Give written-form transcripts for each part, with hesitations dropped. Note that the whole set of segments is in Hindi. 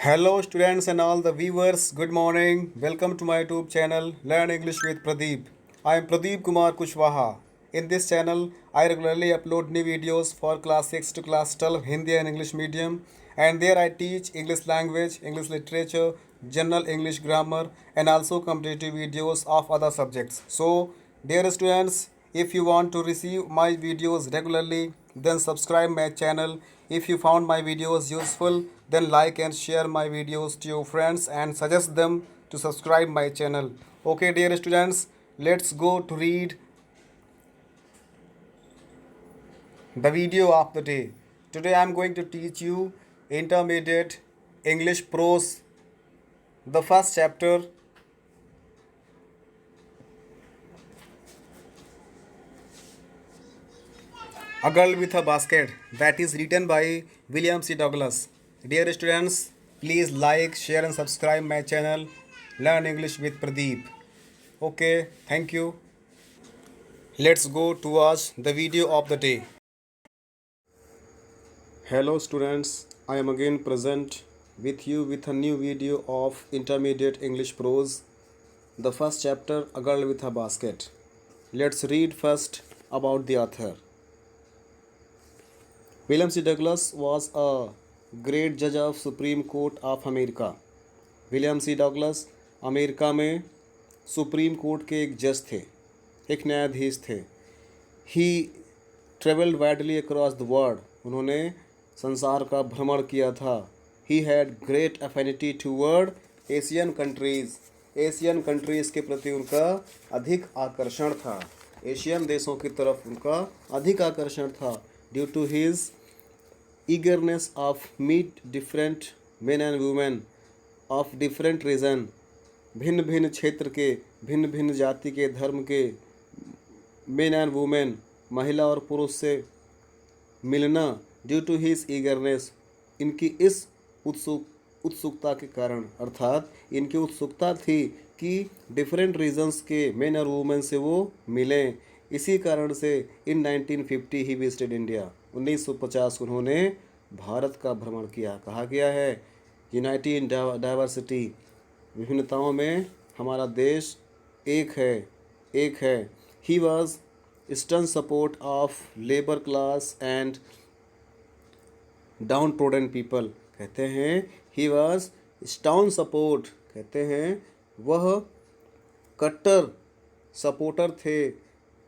Hello, students and all the viewers. Good morning. Welcome to my YouTube channel Learn English with Pradeep. I am Pradeep Kumar Kushwaha. In this channel, I regularly upload new videos for class 6 to class 12 Hindi and English medium, and there I teach English language, English literature, general English grammar, and also competitive videos of other subjects. So, dear students, if you want to receive my videos regularly, then subscribe my channel. If you found my videos useful, then like and share my videos to your friends and suggest them to subscribe my channel. Okay, dear students, let's go to read the video of the day. Today I am going to teach you intermediate English prose, the first chapter, A Girl with a Basket, that is written by William C. Douglas. Dear students, please like, share and subscribe my channel Learn English with Pradeep. Okay, thank you. Let's go to watch the video of the day. Hello students, I am again present with you with a new video of intermediate English prose, the first chapter, A Girl with a Basket. Let's read first about the author. William C. Douglas was a great judge of Supreme Court of America. William C Douglas America में सुप्रीम कोर्ट के एक जज थे, एक न्यायाधीश थे. He travelled widely across the world, उन्होंने संसार का भ्रमण किया था. He had great affinity toward Asian countries, Asian countries के प्रति उनका अधिक आकर्षण था, एशियन देशों की तरफ उनका अधिक आकर्षण था. Due to his eagerness of meet different men and women of different region, भिन्न भिन्न क्षेत्र के, भिन्न भिन्न जाति के, धर्म के men and women, महिला और पुरुष से मिलना. ड्यू टू हिज ईगरनेस, इनकी इस उत्सुकता के कारण, अर्थात इनकी उत्सुकता थी कि डिफरेंट रीजन्स के मेन और वुमेन से वो मिलें. इसी कारण से इन 1950 ही विजिटेड इंडिया, 1950 उन्होंने भारत का भ्रमण किया. कहा गया है यूनाइटी इन डाइवर्सिटी, विभिन्नताओं में हमारा देश एक है, एक है. He was stern support of labour class and down trodden people. कहते हैं ही वॉज स्टाउन सपोर्ट, कहते हैं वह कट्टर सपोर्टर थे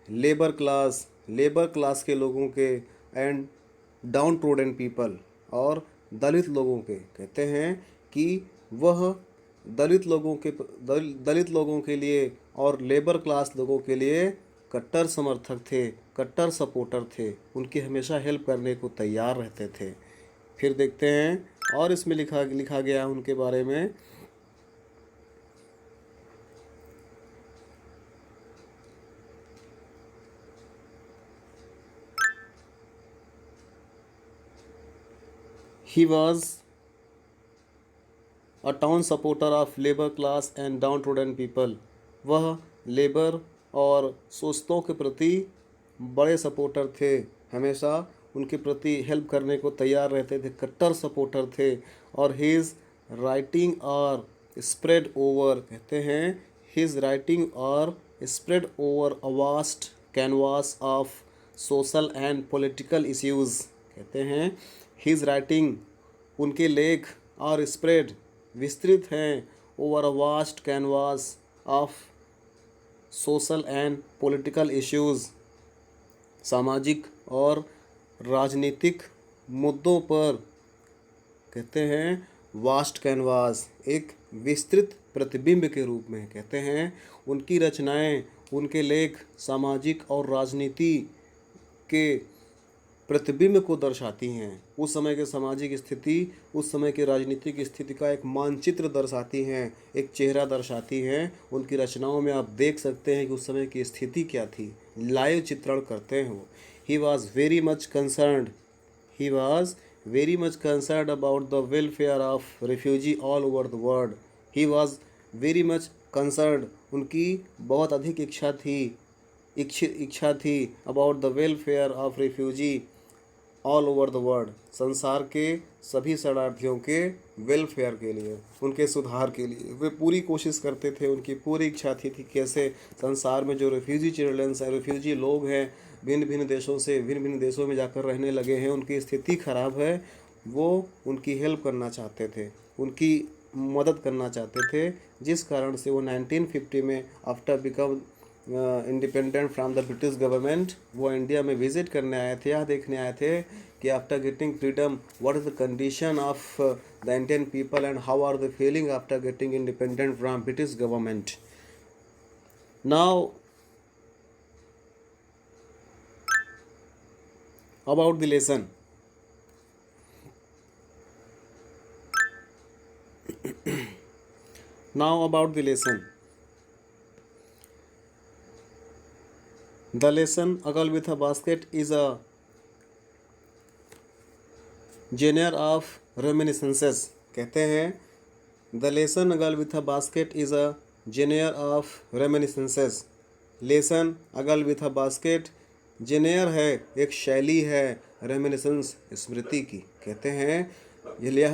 लेबर क्लास के लोगों के, एंड डाउन ट्रोडन पीपल, और दलित लोगों के. कहते हैं कि वह दलित लोगों के लिए और लेबर क्लास लोगों के लिए कट्टर समर्थक थे, कट्टर सपोर्टर थे, उनकी हमेशा हेल्प करने को तैयार रहते थे. फिर देखते हैं और इसमें लिखा गया उनके बारे में. He was a town supporter of labor class and downtrodden people. वह लेबर और शोषितों के प्रति बड़े सपोर्टर थे, हमेशा उनके प्रति हेल्प करने को तैयार रहते थे, कट्टर सपोर्टर थे. और हिज राइटिंग और स्प्रेड ओवर, कहते हैं हिज राइटिंग और spread over a vast canvas of social and political issues. कहते हैं हिज राइटिंग, उनके लेख, और स्प्रेड, विस्तृत हैं, over a vast canvas of social and political issues, सामाजिक और राजनीतिक मुद्दों पर. कहते हैं वास्ट कैनवास, एक विस्तृत प्रतिबिंब के रूप में. कहते हैं उनकी रचनाएं, उनके लेख सामाजिक और राजनीति के प्रतिबिंब को दर्शाती हैं. उस समय के सामाजिक स्थिति, उस समय के राजनीतिक स्थिति का एक मानचित्र दर्शाती हैं, एक चेहरा दर्शाती हैं. उनकी रचनाओं में आप देख सकते हैं कि उस समय की स्थिति क्या थी, लाइव चित्रण करते हैं वो. He was very much concerned about the welfare of refugee all over the world. He was very much concerned, उनकी बहुत अधिक इच्छा थी about the welfare of refugee, all over the world, संसार के सभी शरणार्थियों के वेलफेयर के लिए, उनके सुधार के लिए वे पूरी कोशिश करते थे। उनकी पूरी इच्छा थी कैसे संसार में जो रेफ्यूजी चिल्ड्रंस हैं, रेफ्यूजी लोग हैं, भिन्न भिन्न देशों से भिन्न भिन्न देशों में जाकर रहने लगे हैं, उनकी स्थिति खराब है, वो उनकी हेल्प करना चाहते थे, उनकी मदद करना चाहते थे। जिस कारण से वो 1950 में after become independent from the British government वो इंडिया में विजिट करने आए थे, यह देखने आए थे कि after getting freedom what is the condition of the Indian people and how are the feeling after getting independent from British government. Now about the lesson. Now about the lesson. The lesson A Girl with a Basket is a genre of reminiscences. कहते हैं The lesson A Girl with a Basket is a genre of reminiscences. Lesson A Girl with a Basket जेनेयर है, एक शैली है, रेमिनिसेंस स्मृति की। कहते हैं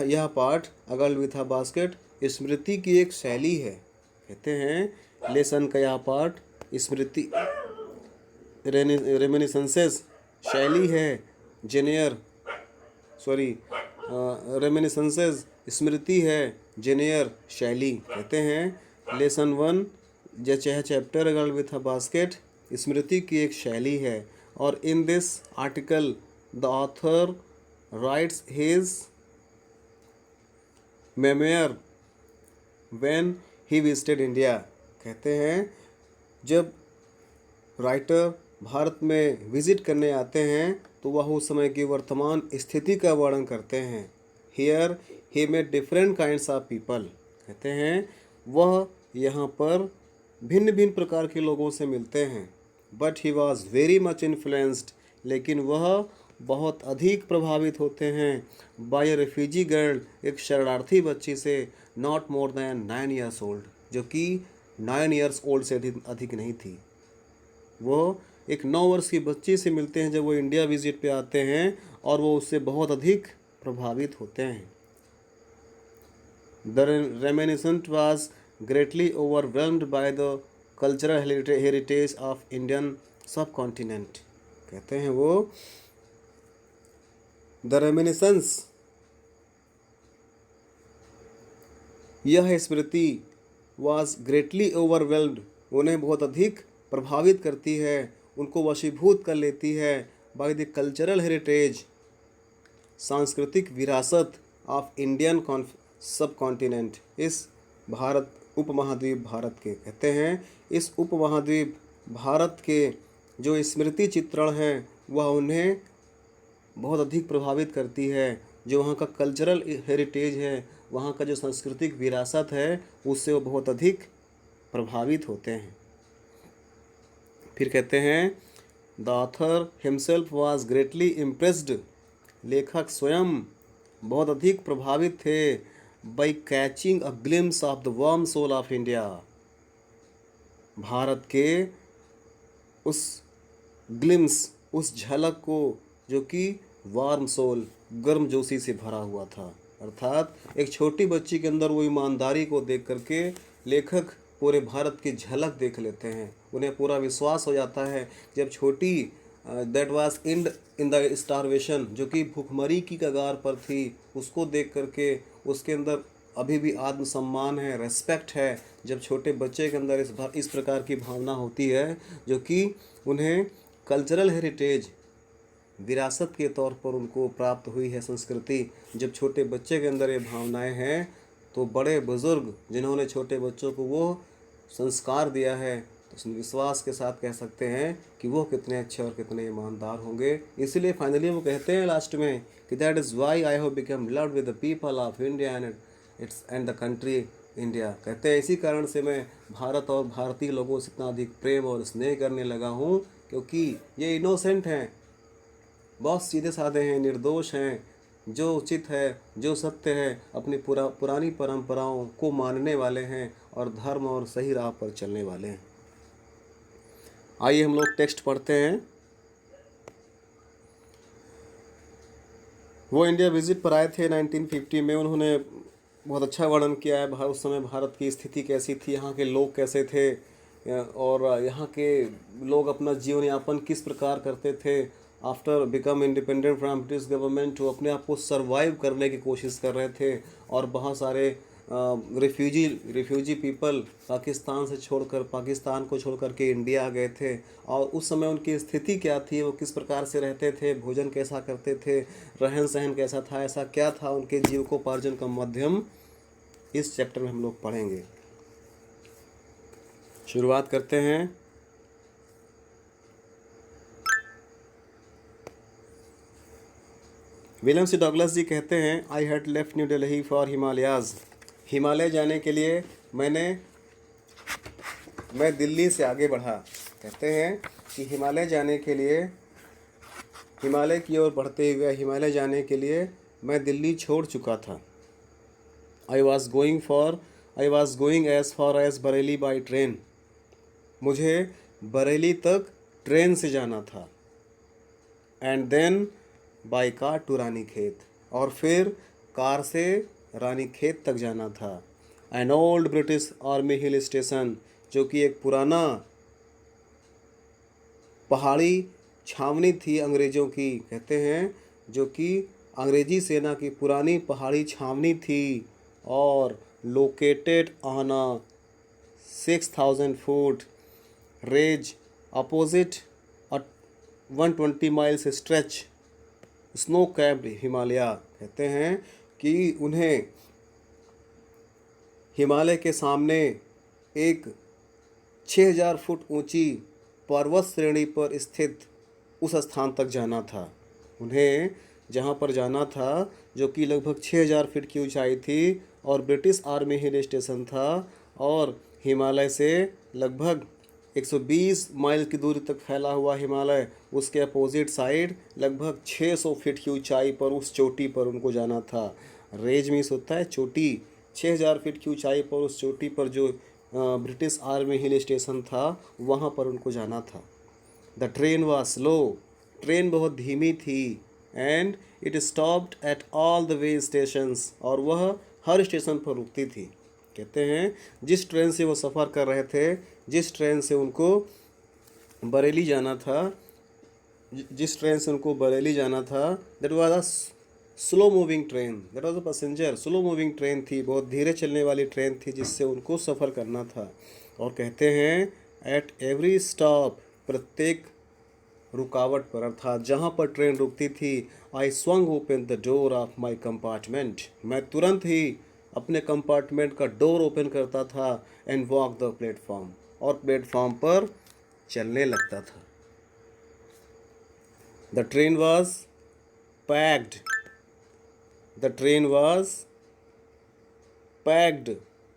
यह पाठ अगल विथ अ बास्केट स्मृति की एक शैली है। कहते हैं लेसन का यह पाठ स्मृति रेमिनिसेंसेस शैली है, जेनेयर रेमिनिसेंसेस स्मृति है, जेनेयर शैली। कहते हैं लेसन 1 जैसे चैप्टर अगल विथ अ बास्केट स्मृति की एक शैली है। और in this article the author rights his memoir when he visited India. कहते हैं जब राइटर भारत में विजिट करने आते हैं तो वह उस समय की वर्तमान स्थिति का वर्णन करते हैं। Here he met different kinds of people. कहते हैं वह यहाँ पर भिन्न भिन्न प्रकार के लोगों से मिलते हैं। But he was very much influenced, लेकिन वह बहुत अधिक प्रभावित होते हैं बाय ए रेफ्यूजी गर्ल, एक शरणार्थी बच्ची से, not more than 9 years old, जो कि 9 years ओल्ड से अधिक नहीं थी। वो एक 9 वर्ष की बच्ची से मिलते हैं जब वो इंडिया विजिट पे आते हैं और वो उससे बहुत अधिक प्रभावित होते हैं। The reminiscent was greatly overwhelmed by the cultural heritage of Indian सब कॉन्टिनेंट। कहते हैं वो द रेमिनिसेंस, यह स्मृति वाज ग्रेटली ओवरवेल्म्ड, उन्हें बहुत अधिक प्रभावित करती है, उनको वशीभूत कर लेती है बाय द कल्चरल हेरिटेज, सांस्कृतिक विरासत ऑफ इंडियन सब कॉन्टिनेंट, इस भारत उपमहाद्वीप भारत के। कहते हैं इस उपमहाद्वीप भारत के जो स्मृति चित्रण है वह उन्हें बहुत अधिक प्रभावित करती है। जो वहाँ का कल्चरल हेरिटेज है, वहाँ का जो सांस्कृतिक विरासत है, उससे वो बहुत अधिक प्रभावित होते हैं। फिर कहते हैं the author himself was greatly impressed, लेखक स्वयं बहुत अधिक प्रभावित थे by catching a glimpse of the warm soul of India, Bharat के उस ग्लिम्स, उस झलक को जो कि वार्म सोल, गर्मजोशी से भरा हुआ था। अर्थात एक छोटी बच्ची के अंदर वो ईमानदारी को देख करके लेखक पूरे भारत की झलक देख लेते हैं। उन्हें पूरा विश्वास हो जाता है जब छोटी that was in the starvation, जो कि भूखमरी की कगार पर थी, उसको देख करके उसके अंदर अभी भी आत्मसम्मान है, रेस्पेक्ट है। जब छोटे बच्चे के अंदर इस प्रकार की भावना होती है जो कि उन्हें कल्चरल हेरिटेज, विरासत के तौर पर उनको प्राप्त हुई है संस्कृति, जब छोटे बच्चे के अंदर ये भावनाएं हैं तो बड़े बुजुर्ग जिन्होंने छोटे बच्चों को वो संस्कार दिया है तो विश्वास के साथ कह सकते हैं कि वो कितने अच्छे और कितने ईमानदार होंगे। इसीलिए फाइनली वो कहते हैं लास्ट में कि that is why I have become loved with the people of India and the country India. कहते हैं इसी कारण से मैं भारत और भारतीय लोगों से इतना अधिक प्रेम और स्नेह करने लगा हूँ, क्योंकि ये इनोसेंट हैं, बहुत सीधे साधे हैं, निर्दोष हैं, जो उचित है, जो सत्य है, अपनी पुरानी परंपराओं को मानने वाले हैं और धर्म और सही राह पर चलने वाले हैं। आइए हम लोग टेक्स्ट पढ़ते हैं। वो इंडिया विजिट पर आए थे 1950 में। उन्होंने बहुत अच्छा वर्णन किया है उस समय भारत की स्थिति कैसी थी, यहाँ के लोग कैसे थे, और यहाँ के लोग अपना जीवन यापन किस प्रकार करते थे। After become independent from British government वो अपने आप को सरवाइव करने की कोशिश कर रहे थे, और बहुत सारे रिफ्यूजी पीपल पाकिस्तान को छोड़ के इंडिया आ गए थे। और उस समय उनकी स्थिति क्या थी, वो किस प्रकार से रहते थे, भोजन कैसा करते थे, रहन सहन कैसा था, ऐसा क्या था उनके जीविकोपार्जन का माध्यम, इस चैप्टर में हम लोग पढ़ेंगे। शुरुआत करते हैं। विलियम सी डगलस जी कहते हैं, I had left new Delhi for Himalayas. Himalaya जाने के लिए मैं दिल्ली से आगे बढ़ा। कहते हैं कि हिमालय की ओर बढ़ते हुए हिमालय जाने के लिए मैं दिल्ली छोड़ चुका था। I was going as far as Bareilly by train. मुझे बरेली तक ट्रेन से जाना था। And then by car to Ranikhet, और फिर कार से रानीखेत तक जाना था। An old British army hill station, जो कि एक पुराना पहाड़ी छावनी थी अंग्रेज़ों की। कहते हैं जो कि अंग्रेजी सेना की पुरानी पहाड़ी छावनी थी, और located on a 6,000 foot range opposite a 120 miles stretch snow capped Himalaya. कहते हैं कि उन्हें हिमालय के सामने एक 6,000 फुट ऊंची पर्वत श्रेणी पर स्थित उस स्थान तक जाना था। उन्हें जहाँ पर जाना था, जो कि लगभग 6,000 फीट की ऊंचाई थी, और ब्रिटिश आर्मी हिल स्टेशन था, और हिमालय से लगभग 120 माइल की दूरी तक फैला हुआ हिमालय, उसके अपोजिट साइड लगभग 600 फीट की ऊंचाई पर उस चोटी पर उनको जाना था। रेंज मीन्स होता है चोटी। 6,000 फीट की ऊंचाई पर उस चोटी पर जो ब्रिटिश आर्मी हिल स्टेशन था, वहाँ पर उनको जाना था। The train was slow. Train बहुत धीमी थी। And it stopped at all the way stations, और वह हर स्टेशन पर रुकती थी। कहते हैं जिस ट्रेन से वो सफ़र कर रहे थे, जिस ट्रेन से उनको बरेली जाना था, that was a slow moving train, that was a passenger slow moving train थी, बहुत धीरे चलने वाली ट्रेन थी जिससे उनको सफ़र करना था। और कहते हैं एट एवरी स्टॉप, प्रत्येक रुकावट पर, अर्थात जहाँ पर ट्रेन रुकती थी, I swung open the door of my compartment, मैं तुरंत ही अपने कंपार्टमेंट का डोर ओपन करता था, एंड वॉक द प्लेटफॉर्म, और प्लेटफॉर्म पर चलने लगता था। The train was packed. The train was packed.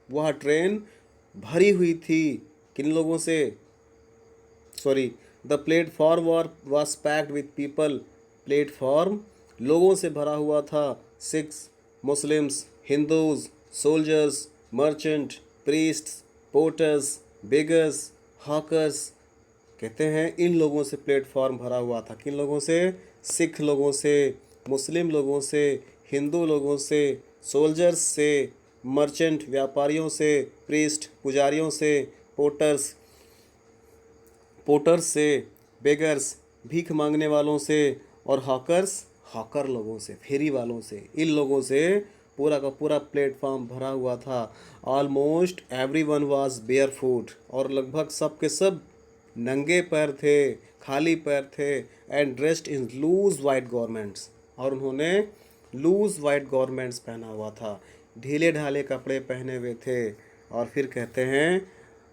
वह ट्रेन भरी हुई थी। किन लोगों से? Sorry, the platform was packed with people. Platform लोगों से भरा हुआ था। Sikhs, Muslims, Hindus, soldiers, merchant, priests, porters, beggars, hawkers. कहते हैं इन लोगों से प्लेटफॉर्म भरा हुआ था। किन लोगों से? सिख लोगों से, मुस्लिम लोगों से, हिंदू लोगों से, सोल्जर्स से, मर्चेंट व्यापारियों से, प्रीस्ट पुजारियों से, पोटर्स से, बेगर्स भीख मांगने वालों से, और हॉकर लोगों से, फेरी वालों से। इन लोगों से पूरा का पूरा प्लेटफॉर्म भरा हुआ था। Almost everyone was bear foot, और लगभग सब के सब नंगे पैर थे, खाली पैर थे। And dressed in loose white garments, और उन्होंने लूज वाइट गॉर्मेंट्स पहना हुआ था, ढीले ढाले कपड़े पहने हुए थे। और फिर कहते हैं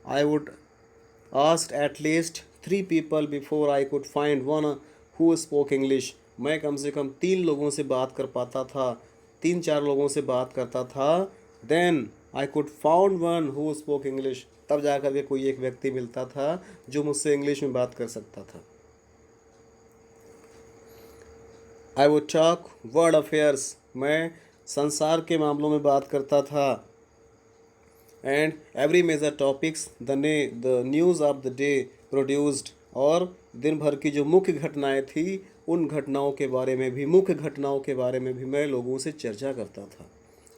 I would asked at least 3 people before I could find one who spoke English। मैं कम से कम 3 लोगों से बात कर पाता था, 3-4 लोगों से बात करता था। Then I could found one who spoke English। तब जाकर के कोई एक व्यक्ति मिलता था जो मुझसे इंग्लिश में बात कर सकता था। I would talk world affairs। मैं संसार के मामलों में बात करता था। And every major topics the news of the day produced, और दिन भर की जो मुख्य घटनाएं थी उन घटनाओं के बारे में भी, मुख्य घटनाओं के बारे में भी मैं लोगों से चर्चा करता था।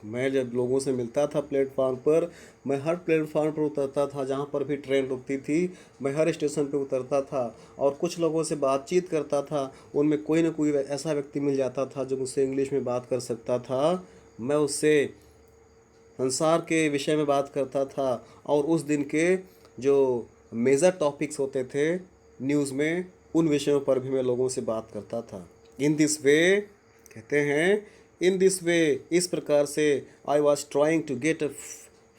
मैं जब लोगों से मिलता था प्लेटफार्म पर, मैं हर प्लेटफार्म पर उतरता था, जहाँ पर भी ट्रेन रुकती थी मैं हर स्टेशन पर उतरता था और कुछ लोगों से बातचीत करता था। उनमें कोई ना कोई ऐसा व्यक्ति मिल जाता था जो मुझसे इंग्लिश में बात कर सकता था। मैं उससे संसार के विषय में बात करता था और उस दिन के जो मेजर टॉपिक्स होते थे न्यूज़ में, उन विषयों पर भी मैं लोगों से बात करता था। इन दिस वे, कहते हैं, इन दिस वे, इस प्रकार से I was trying to get a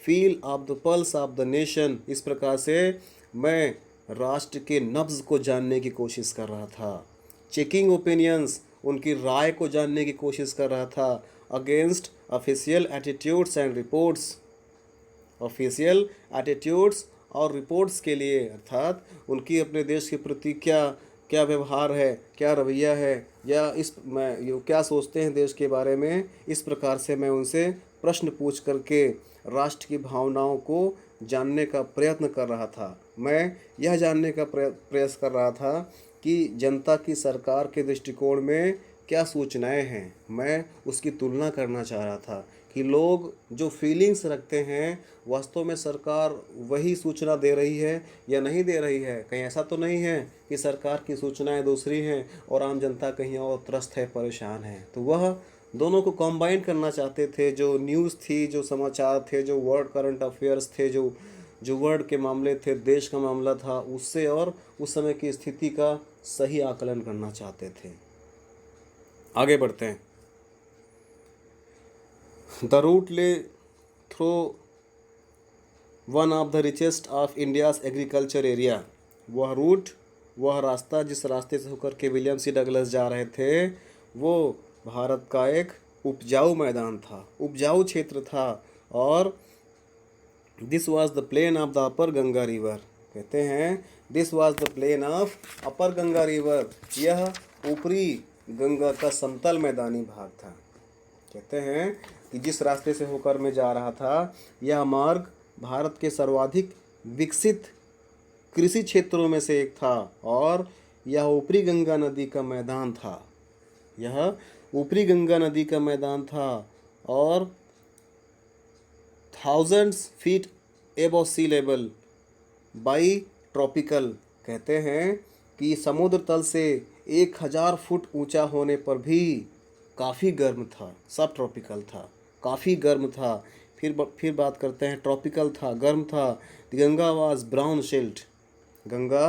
feel of the pulse of the nation. इस प्रकार से मैं राष्ट्र के नब्ज़ को जानने की कोशिश कर रहा था। चेकिंग ओपिनियंस, उनकी राय को जानने की कोशिश कर रहा था। Against official attitudes and reports, official attitudes और रिपोर्ट्स के लिए, अर्थात उनकी अपने देश के प्रति क्या क्या व्यवहार है, क्या रवैया है, या इस मैं ये क्या सोचते हैं देश के बारे में। इस प्रकार से मैं उनसे प्रश्न पूछ करके राष्ट्र की भावनाओं को जानने का प्रयत्न कर रहा था। मैं यह जानने का प्रयास कर रहा था कि जनता की सरकार के दृष्टिकोण में क्या सूचनाएं हैं। मैं उसकी तुलना करना चाह रहा था कि लोग जो फीलिंग्स रखते हैं वास्तव में सरकार वही सूचना दे रही है या नहीं दे रही है। कहीं ऐसा तो नहीं है कि सरकार की सूचनाएं दूसरी हैं और आम जनता कहीं और त्रस्त है, परेशान है। तो वह दोनों को कंबाइन करना चाहते थे। जो न्यूज़ थी, जो समाचार थे, जो वर्ल्ड करंट अफेयर्स थे, जो वर्ल्ड के मामले थे, देश का मामला था, उससे और उस समय की स्थिति का सही आकलन करना चाहते थे। आगे बढ़ते हैं। द रूट ले through one of the richest of India's agriculture area. वह रूट, वह रास्ता जिस रास्ते से होकर के विलियम सी डगलस जा रहे थे, वो भारत का एक उपजाऊ मैदान था, उपजाऊ क्षेत्र था। और this was the plain of the upper Ganga river. कहते हैं this was the plain of upper Ganga river. यह ऊपरी गंगा का समतल मैदानी भाग था। कहते हैं कि जिस रास्ते से होकर मैं जा रहा था, यह मार्ग भारत के सर्वाधिक विकसित कृषि क्षेत्रों में से एक था और यह ऊपरी गंगा नदी का मैदान था। यह ऊपरी गंगा नदी का मैदान था और thousands feet above sea level by tropical. कहते हैं कि समुद्र तल से 1000 फुट ऊंचा होने पर भी काफ़ी गर्म था। सब ट्रॉपिकल था, काफ़ी गर्म था। फिर बात करते हैं, ट्रॉपिकल था, गर्म था। Ganga was brown silt, Ganga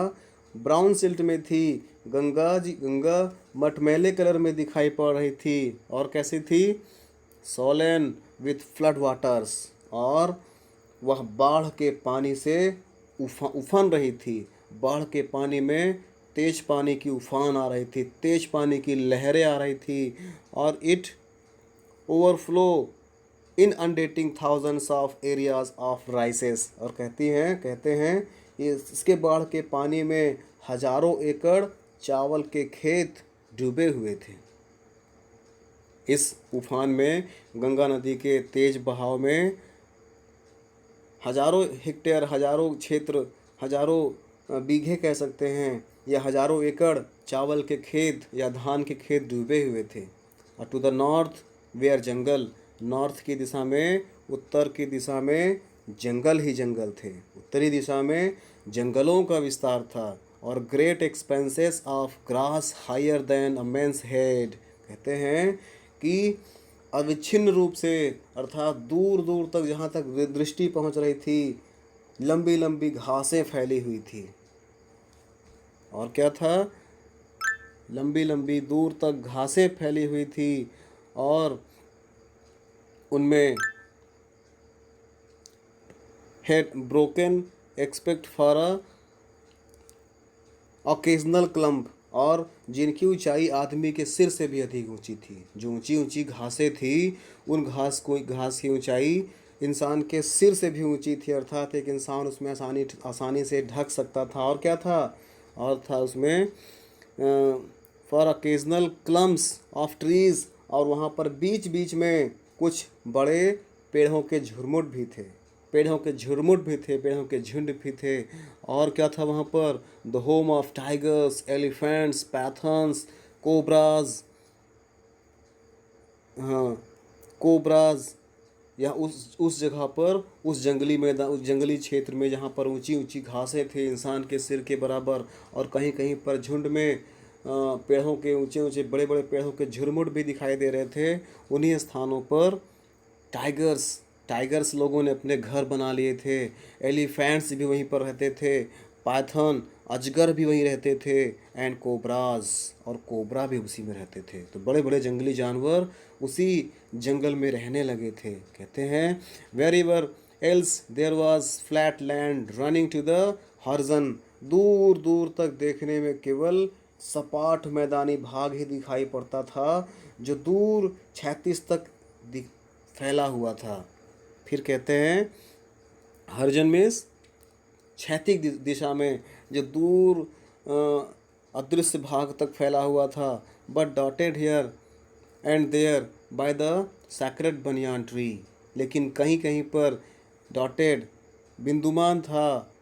brown silt में थी। गंगा मटमैले कलर में दिखाई पड़ रही थी। और कैसी थी? सोलेन विथ फ्लड वाटर्स, और वह बाढ़ के पानी से उफन रही थी। बाढ़ के पानी में तेज पानी की उफान आ रही थी, तेज पानी की लहरें आ रही थी। और it overflow in inundating thousands of areas of rices. और कहते हैं इसके बाढ़ के पानी में हजारों एकड़ चावल के खेत डूबे हुए थे। इस उफान में, गंगा नदी के तेज बहाव में हजारों हेक्टेयर, हजारों क्षेत्र, हजारों बीघे कह सकते हैं, या हजारों एकड़ चावल के खेत या धान के खेत डूबे हुए थे। और to the north where jungle, north की दिशा में, उत्तर की दिशा में जंगल ही जंगल थे। उत्तरी दिशा में जंगलों का विस्तार था और great expanses of grass higher than a man's head. कहते हैं कि अविच्छिन्न रूप से, अर्थात दूर दूर तक, जहाँ तक दृष्टि पहुँच रही थी, लंबी लंबी घासें फैली हुई थी। और क्या था? लंबी लंबी दूर तक घासें फैली हुई थी और उनमें head broken expect for a occasional clump, और जिनकी ऊंचाई आदमी के सिर से भी अधिक ऊंची थी। जो ऊंची ऊंची घासें थी, उन घास की ऊंचाई इंसान के सिर से भी ऊंची थी। अर्थात एक इंसान उसमें आसानी से ढक सकता था। और क्या था? और था उसमें for occasional clumps of trees, और वहाँ पर बीच बीच में कुछ बड़े पेड़ों के झुरमुट भी थे, पेड़ों के झुंड भी थे। और क्या था वहाँ पर? The home of tigers, elephants, pythons, cobras, हाँ, कोबराज, या उस जगह पर, उस जंगली मैदान, उस जंगली क्षेत्र में जहाँ पर ऊंची ऊंची घासें थे इंसान के सिर के बराबर, और कहीं कहीं पर झुंड में पेड़ों के, ऊंचे ऊंचे बड़े बड़े पेड़ों के झुरमुट भी दिखाई दे रहे थे। उन्हीं स्थानों पर टाइगर्स, टाइगर्स लोगों ने अपने घर बना लिए थे। एलिफेंट्स भी वहीं पर रहते थे। पाइथन, अजगर भी वहीं रहते थे। एंड कोबराज, और कोबरा भी उसी में रहते थे। तो बड़े बड़े जंगली जानवर उसी जंगल में रहने लगे थे। कहते हैं wherever else there was flat land running to the horizon, दूर दूर तक देखने में केवल सपाट मैदानी भाग ही दिखाई पड़ता था, जो दूर 36 तक फैला हुआ था। फिर कहते हैं हर्जन में क्षैतिज दिशा में, जो दूर अदृश्य भाग तक फैला हुआ था। But dotted here and there by the sacred banyan tree, लेकिन कहीं कहीं पर डॉटेड, बिंदुमान था।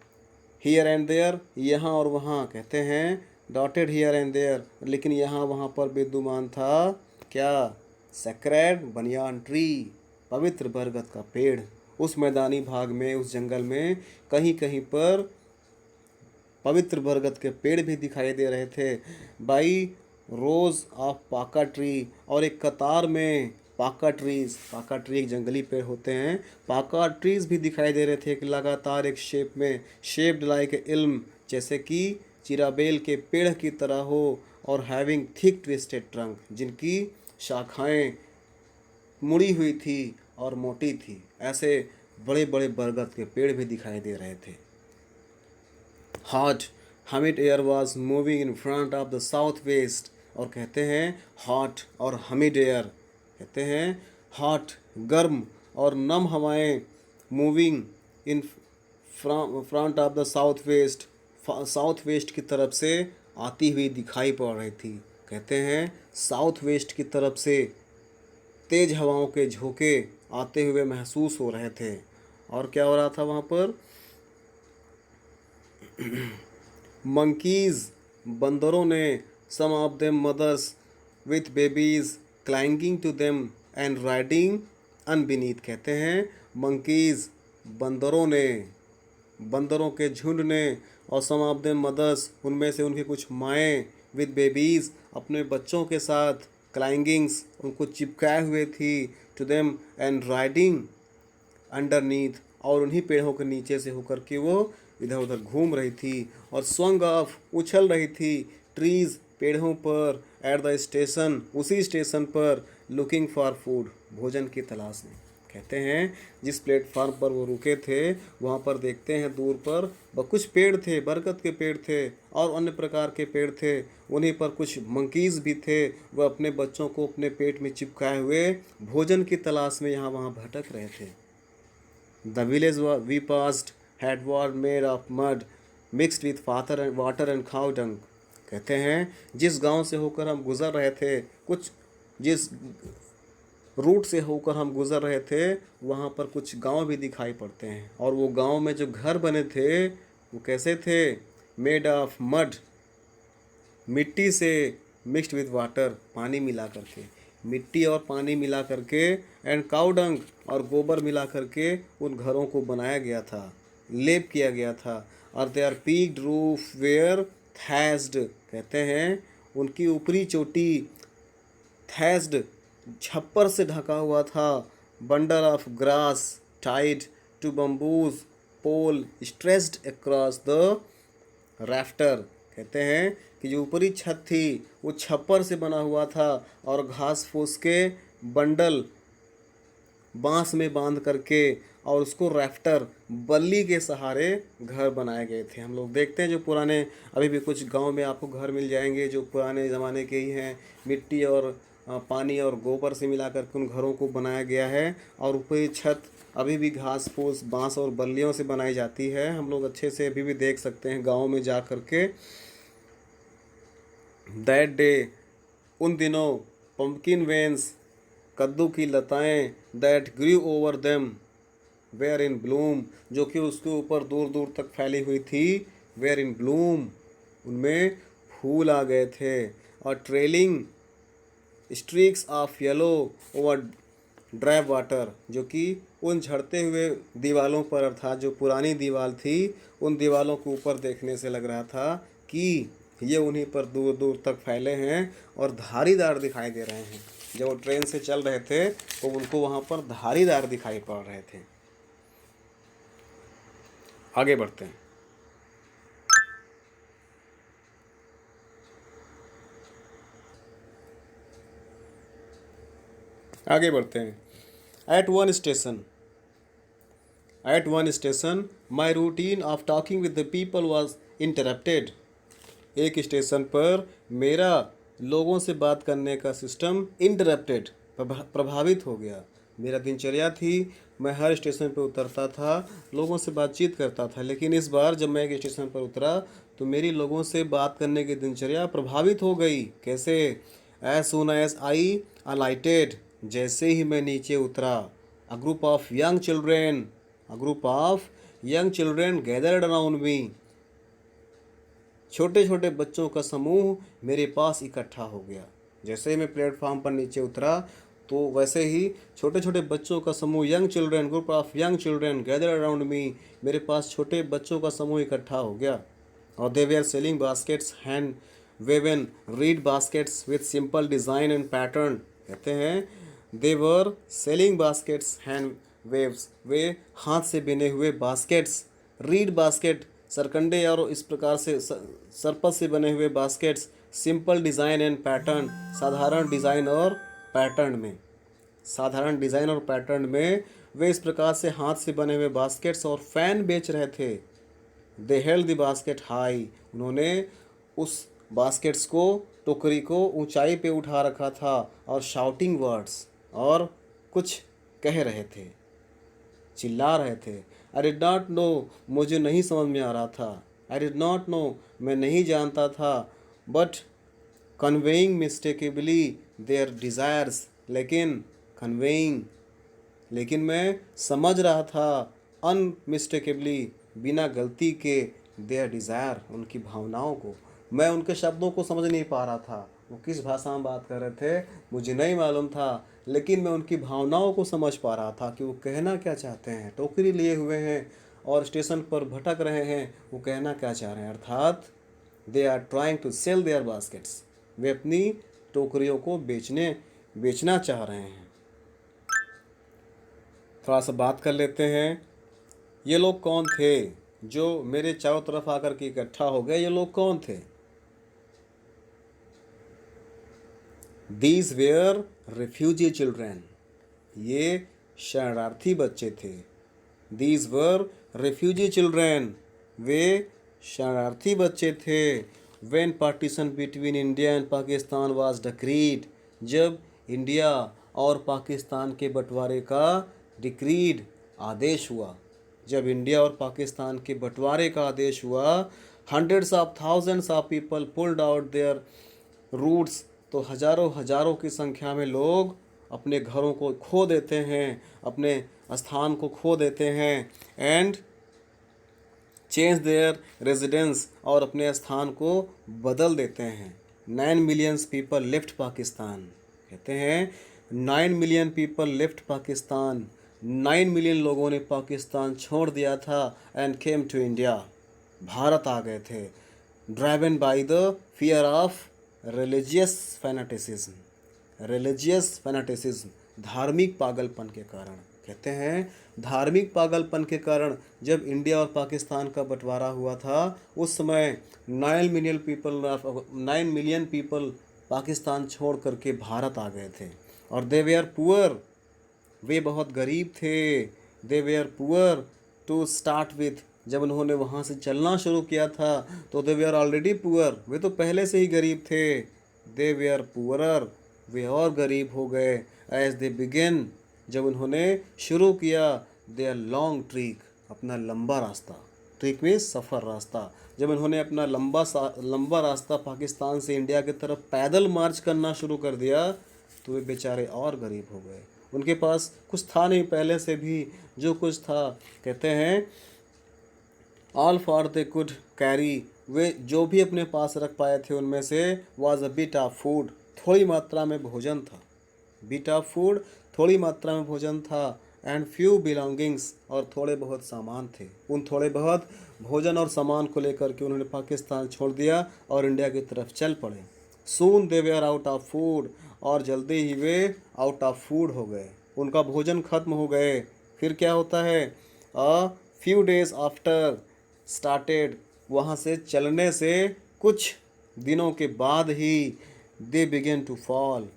हियर एंड देयर, यहाँ और वहाँ। कहते हैं डॉटेड हियर एंड देयर, लेकिन यहाँ वहाँ पर बिंदुमान था क्या? सैक्रेड बनियान ट्री, पवित्र बरगद का पेड़। उस मैदानी भाग में, उस जंगल में कहीं कहीं पर पवित्र बरगद के पेड़ भी दिखाई दे रहे थे। बाई रोज ऑफ पाका ट्री, और एक कतार में पाका ट्रीज, पाका ट्री एक जंगली पेड़ होते हैं, पाका ट्रीज भी दिखाई दे रहे थे, एक लगातार एक शेप में, शेप्ड लाइक ए इल्म, जैसे कि चिराबेल के पेड़ की तरह हो, और हैविंग थिक ट्विस्टेड ट्रंक, जिनकी शाखाएं मुड़ी हुई थी और मोटी थी। ऐसे बड़े बड़े बरगद के पेड़ भी दिखाई दे रहे थे। Hot humid air was moving in front of the south west, और कहते हैं हॉट और हमिड एयर, कहते हैं हॉट गर्म और नम हवाएं, moving in front of the south waste, south west की तरफ से आती हुई दिखाई पड़ रही थी। कहते हैं साउथ वेस्ट की तरफ से तेज हवाओं के झोंके आते हुए महसूस हो रहे थे। और क्या हो रहा था वहाँ पर? मंकीज, बंदरों ने, some of them mothers with babies clinging to them and riding underneath. कहते हैं मंकीज, बंदरों ने, बंदरों के झुंड ने, और सम ऑफ देम मदर्स, उनमें से उनकी कुछ माएँ, विद बेबीज़, अपने बच्चों के साथ, क्लाइंगिंग्स, उनको चिपकाए हुए थी, to them and riding underneath, और उन्हीं पेड़ों के नीचे से होकर के वो इधर उधर घूम रही थी, और स्वंग ऑफ, उछल रही थी, ट्रीज, पेड़ों पर, एट द स्टेशन, उसी स्टेशन पर, लुकिंग फॉर फूड, भोजन की तलाश में। कहते हैं जिस प्लेटफार्म पर वो रुके थे, वहाँ पर देखते हैं दूर पर कुछ पेड़ थे, बरगद के पेड़ थे और अन्य प्रकार के पेड़ थे। उन्हीं पर कुछ मंकीज़ भी थे, वह अपने बच्चों को अपने पेट में चिपकाए हुए भोजन की तलाश में यहाँ वहाँ भटक रहे थे। The village we passed had was made of mud mixed with water and cow dung। कहते हैं जिस गांव से होकर हम गुज़र रहे थे, कुछ जिस रूट से होकर हम गुज़र रहे थे, वहाँ पर कुछ गांव भी दिखाई पड़ते हैं, और वो गांव में जो घर बने थे वो कैसे थे? मेड ऑफ मड, मिट्टी से, मिक्स्ड विद वाटर, पानी मिला करके, मिट्टी और पानी मिला करके, एंड काउ डंग, और गोबर मिला करके उन घरों को बनाया गया था, लेप किया गया था। और देयर पीक्ड रूफ वेयर थैस्ड, कहते हैं उनकी ऊपरी चोटी थैस्ड, छप्पर से ढका हुआ था। Bundle of grass tied to bamboos pole stressed across the rafter. कहते हैं कि जो ऊपरी छत थी वो छप्पर से बना हुआ था, और घास फूस के बंडल बांस में बांध करके, और उसको राफ्टर, बल्ली के सहारे घर बनाए गए थे। हम लोग देखते हैं जो पुराने, अभी भी कुछ गांव में आपको घर मिल जाएंगे जो पुराने ज़माने के ही हैं, मिट्टी और पानी और गोबर से मिला करके उन घरों को बनाया गया है, और ऊपरी छत अभी भी घास फूस, बांस और बल्लियों से बनाई जाती है। हम लोग अच्छे से अभी भी देख सकते हैं गाँव में जा कर के। दैट डे, उन दिनों, पम्पकिन वेन्स, कद्दू की लताएं, that grew over them were in bloom, जो कि उसके ऊपर दूर दूर तक फैली हुई थी, वेयर इन ब्लूम, उनमें फूल आ गए थे। और trailing streaks of yellow over dry water, जो कि उन झड़ते हुए दीवालों पर, अर्थात जो पुरानी दीवार थी उन दीवालों के ऊपर देखने से लग रहा था कि ये उन्हीं पर दूर दूर तक फैले हैं और धारीदार दिखाई दे रहे हैं। जब वो ट्रेन से चल रहे थे तो उनको वहाँ पर धारीदार दिखाई पड़ रहे थे। आगे बढ़ते हैं। आगे बढ़ते हैं। At one station, my routine of talking with the people was interrupted. एक स्टेशन पर मेरा लोगों से बात करने का सिस्टम इंटरप्टेड, प्रभावित हो गया। मेरा दिनचर्या थी, मैं हर स्टेशन पर उतरता था, लोगों से बातचीत करता था, लेकिन इस बार जब मैं एक स्टेशन पर उतरा तो मेरी लोगों से बात करने की दिनचर्या प्रभावित हो गई। कैसे? एज सून एज आई अलाइटेड, जैसे ही मैं नीचे उतरा, a group of young children gathered around me, छोटे छोटे बच्चों का समूह मेरे पास इकट्ठा हो गया। जैसे ही मैं प्लेटफॉर्म पर नीचे उतरा तो वैसे ही छोटे छोटे बच्चों का समूह, group of young children gather around me, मेरे पास छोटे बच्चों का समूह इकट्ठा हो गया। और they were selling baskets, hand woven reed baskets with simple design and pattern. कहते हैं they were selling baskets hand woven, वे हाथ से बने हुए बास्केट्स, रीड बास्केट सरकंडे और इस प्रकार से सरपत से बने हुए baskets, simple design and pattern, साधारण डिज़ाइन और पैटर्न में वे इस प्रकार से हाथ से बने हुए बास्केट्स और फैन बेच रहे थे। दे हेल्ड द बास्केट हाई, उन्होंने उस बास्केट्स को, टोकरी को ऊंचाई पे उठा रखा था और शाउटिंग वर्ड्स, और कुछ कह रहे थे, चिल्ला रहे थे। आई डिड नॉट नो, मुझे नहीं समझ में आ रहा था। आई डिड नॉट नो, मैं नहीं जानता था। बट कन्वेइंग मिस्टेकेबली देयर डिज़ायर्स, लेकिन मैं समझ रहा था अनमिस्टेकेबली, बिना गलती के, देयर डिज़ायर, उनकी भावनाओं को। मैं उनके शब्दों को समझ नहीं पा रहा था, वो किस भाषा में बात कर रहे थे मुझे नहीं मालूम था, लेकिन मैं उनकी भावनाओं को समझ पा रहा था कि वो कहना क्या चाहते हैं। टोकरी लिए हुए हैं और स्टेशन पर भटक रहे हैं, वो कहना क्या चाह रहे हैं, अर्थात they are trying to sell their baskets, वे अपनी टोकरियों को बेचना चाह रहे हैं। थोड़ा सा बात कर लेते हैं। ये लोग कौन थे जो मेरे चारों तरफ आकर के इकट्ठा हो गए? ये लोग कौन थे? These were refugee children, ये शरणार्थी बच्चे थे। These were refugee children, वे शरणार्थी बच्चे थे। When partition between India and Pakistan was decreed, जब इंडिया और पाकिस्तान के बंटवारे का डिक्रीड, आदेश हुआ, जब इंडिया और पाकिस्तान के बंटवारे का आदेश हुआ, hundreds of thousands of people pulled out their roots, तो हजारों की संख्या में लोग अपने घरों को खो देते हैं, अपने स्थान को खो देते हैं, एंड चेंज देयर रेजिडेंस, और अपने स्थान को बदल देते हैं। 9 मिलियंस पीपल लेफ्ट पाकिस्तान, कहते हैं 9 million people left Pakistan, 9 million लोगों ने पाकिस्तान छोड़ दिया था, and came to India, Bharat आ गए थे। Driven by the fear of religious fanaticism, धार्मिक पागलपन के कारण। कहते हैं धार्मिक पागलपन के कारण जब इंडिया और पाकिस्तान का बंटवारा हुआ था, उस समय 9 मिलियन पीपल पाकिस्तान छोड़ करके भारत आ गए थे। और दे वेयर पुअर, वे बहुत गरीब थे। They were poor to start with, जब उन्होंने वहाँ से चलना शुरू किया था तो दे वेयर ऑलरेडी पुअर, वे तो पहले से ही गरीब थे। दे वेयर पुअरर, वे और गरीब हो गए। एज दे बिगिन, जब उन्होंने शुरू किया देयर लॉन्ग ट्रिक, अपना लंबा रास्ता, ट्रिक में सफ़र, रास्ता, जब उन्होंने अपना लंबा रास्ता पाकिस्तान से इंडिया की तरफ पैदल मार्च करना शुरू कर दिया, तो वे बेचारे और गरीब हो गए। उनके पास कुछ था नहीं, पहले से भी जो कुछ था, कहते हैं all for they could carry, वे जो भी अपने पास रख पाए थे उनमें से was a bit of food, थोड़ी मात्रा में भोजन था। बिट ऑफ फूड, थोड़ी मात्रा में भोजन था। एंड फ्यू बिलोंगिंग्स, और थोड़े बहुत सामान थे। उन थोड़े बहुत भोजन और सामान को लेकर के उन्होंने पाकिस्तान छोड़ दिया और इंडिया की तरफ चल पड़े। सून दे वेयर आउट ऑफ फूड, और जल्दी ही वे आउट ऑफ फूड हो गए, उनका भोजन खत्म हो गए। फिर क्या होता है, a few days after started, वहाँ से चलने से कुछ दिनों के बाद ही दे बिगेन टू फॉल,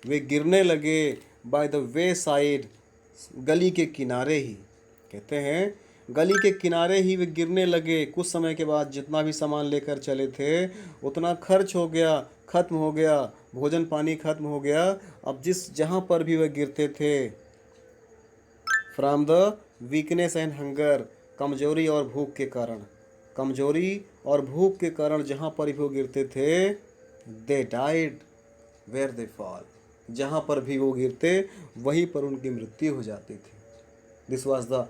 वे गिरने लगे। बाय द वे साइड, गली के किनारे ही, कहते हैं गली के किनारे ही वे गिरने लगे। कुछ समय के बाद जितना भी सामान लेकर चले थे उतना खर्च हो गया, खत्म हो गया, भोजन पानी खत्म हो गया। अब जिस जहाँ पर भी वे गिरते थे, from the weakness and hunger, कमजोरी और भूख के कारण, कमजोरी और भूख के कारण जहाँ पर भी वो गिरते थे, they died where they fall, जहाँ पर भी वो गिरते वहीं पर उनकी मृत्यु हो जाती थी। This was the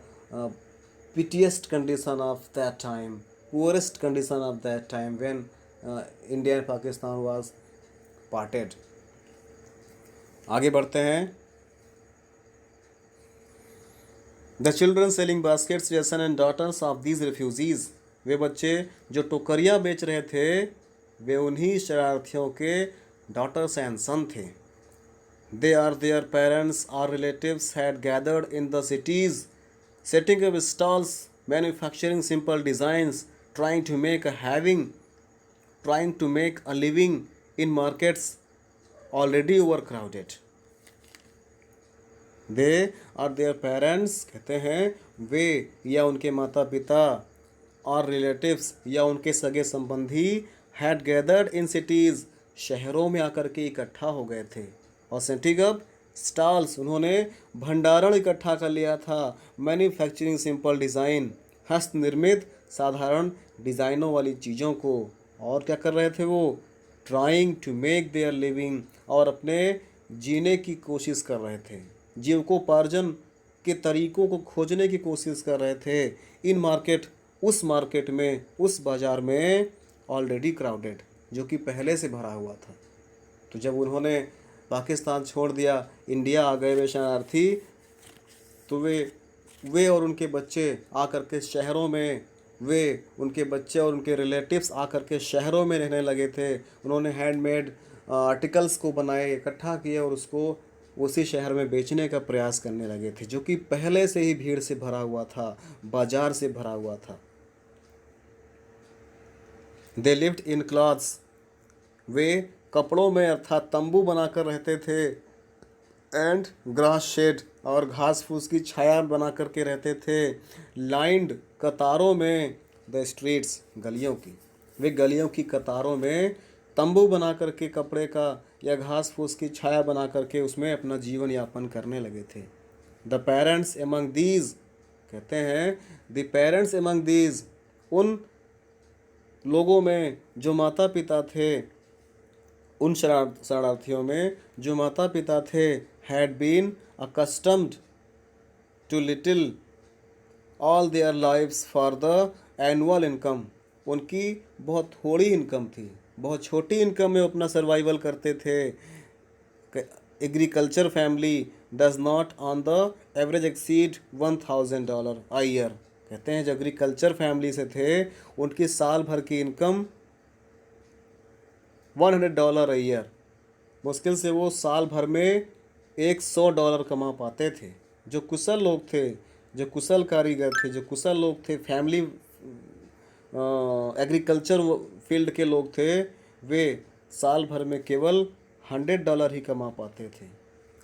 pitiest condition of that time, poorest condition of that time when India and Pakistan was parted. आगे बढ़ते हैं। The children selling baskets were son and daughters of these refugees, वे बच्चे जो टोकरियाँ बेच रहे थे वे उन्हीं शरणार्थियों के डॉटर्स एंड सन थे। दे आर देयर पेरेंट्स और relatives had gathered in the cities, setting up stalls, manufacturing simple designs, trying to make a having, trying to make a living in markets already overcrowded. They are their parents, कहते हैं वे या उनके माता पिता, और रिलेटिव्स या उनके सगे संबंधी, had gathered in cities, शहरों में आकर के इकट्ठा हो गए थे। और सेटिंग अप स्टॉल्स, उन्होंने भंडारण इकट्ठा कर लिया था। मैन्युफैक्चरिंग सिंपल डिज़ाइन, हस्त निर्मित साधारण डिज़ाइनों वाली चीज़ों को। और क्या कर रहे थे वो, trying to make their living, और अपने जीने की कोशिश कर रहे थे, जीविकोपार्जन के तरीकों को खोजने की कोशिश कर रहे थे। इन मार्केट, उस मार्केट में, उस बाज़ार में, ऑलरेडी क्राउडेड, जो कि पहले से भरा हुआ था। तो जब उन्होंने पाकिस्तान छोड़ दिया, इंडिया आ गए वे शरणार्थी, तो वे और उनके बच्चे आकर के शहरों में, वे उनके बच्चे और उनके रिलेटिव्स आकर के शहरों में रहने लगे थे। उन्होंने हैंडमेड आर्टिकल्स को बनाए, इकट्ठा किए और उसको उसी शहर में बेचने का प्रयास करने लगे थे, जो कि पहले से ही भीड़ से भरा हुआ था, बाजार से भरा हुआ था। दे लिव्ड इन क्लॉथ्स, वे कपड़ों में अर्थात तंबू बनाकर रहते थे। एंड ग्रास शेड, और घास फूस की छाया बना करके रहते थे। लाइंड, कतारों में, द स्ट्रीट्स, गलियों की, वे गलियों की कतारों में तंबू बना करके कपड़े का या घास फूस की छाया बना करके उसमें अपना जीवन यापन करने लगे थे। द पेरेंट्स एमंग दीज, कहते हैं द पेरेंट्स एमंग दीज, उन लोगों में जो माता पिता थे, उन शरणार्थियों में जो माता पिता थे, had been accustomed to little all their lives for the annual income, उनकी बहुत थोड़ी इनकम थी, बहुत छोटी इनकम में अपना सर्वाइवल करते थे। Agriculture family does not on the average exceed $1,000 a year, कहते हैं जो एग्रीकल्चर फैमिली से थे उनकी साल भर की इनकम $100 a ईयर, मुश्किल से वो साल भर में $100 कमा पाते थे। जो कुशल लोग थे, जो कुशल कारीगर थे, जो कुशल लोग थे, फैमिली एग्रीकल्चर फील्ड के लोग थे, वे साल भर में केवल $100 ही कमा पाते थे।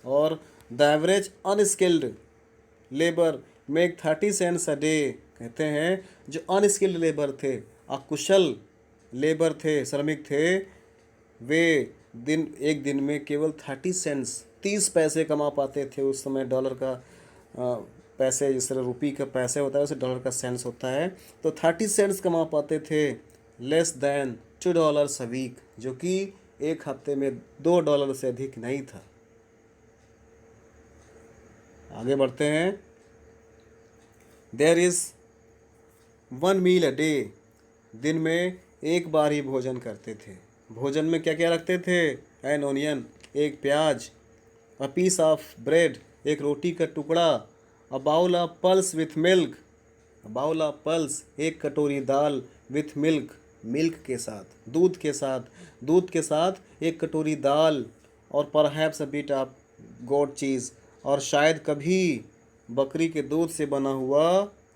और the average unskilled labour make 30 cents a day, कहते हैं जो अनस्किल्ड लेबर थे, अकुशल लेबर थे, श्रमिक थे, वे एक दिन में केवल 30 सेंट्स, 30 पैसे कमा पाते थे। उस समय डॉलर का पैसे, जिस तरह रुपये का पैसे होता है वैसे डॉलर का सेंस होता है, तो 30 सेंट्स कमा पाते थे। लेस दैन $2 a वीक, जो कि एक हफ्ते में $2 से अधिक नहीं था। आगे बढ़ते हैं। There is 1 meal a day, दिन में एक बार ही भोजन करते थे। भोजन में क्या क्या रखते थे? एन ओनियन, एक प्याज, अ पीस ऑफ ब्रेड, एक रोटी का टुकड़ा, a bowl of pulse with milk, bowl of pulse, एक कटोरी दाल, विथ मिल्क, मिल्क के साथ, दूध के साथ, दूध के साथ एक कटोरी दाल, और perhaps a bit of goat cheese, और शायद कभी बकरी के दूध से बना हुआ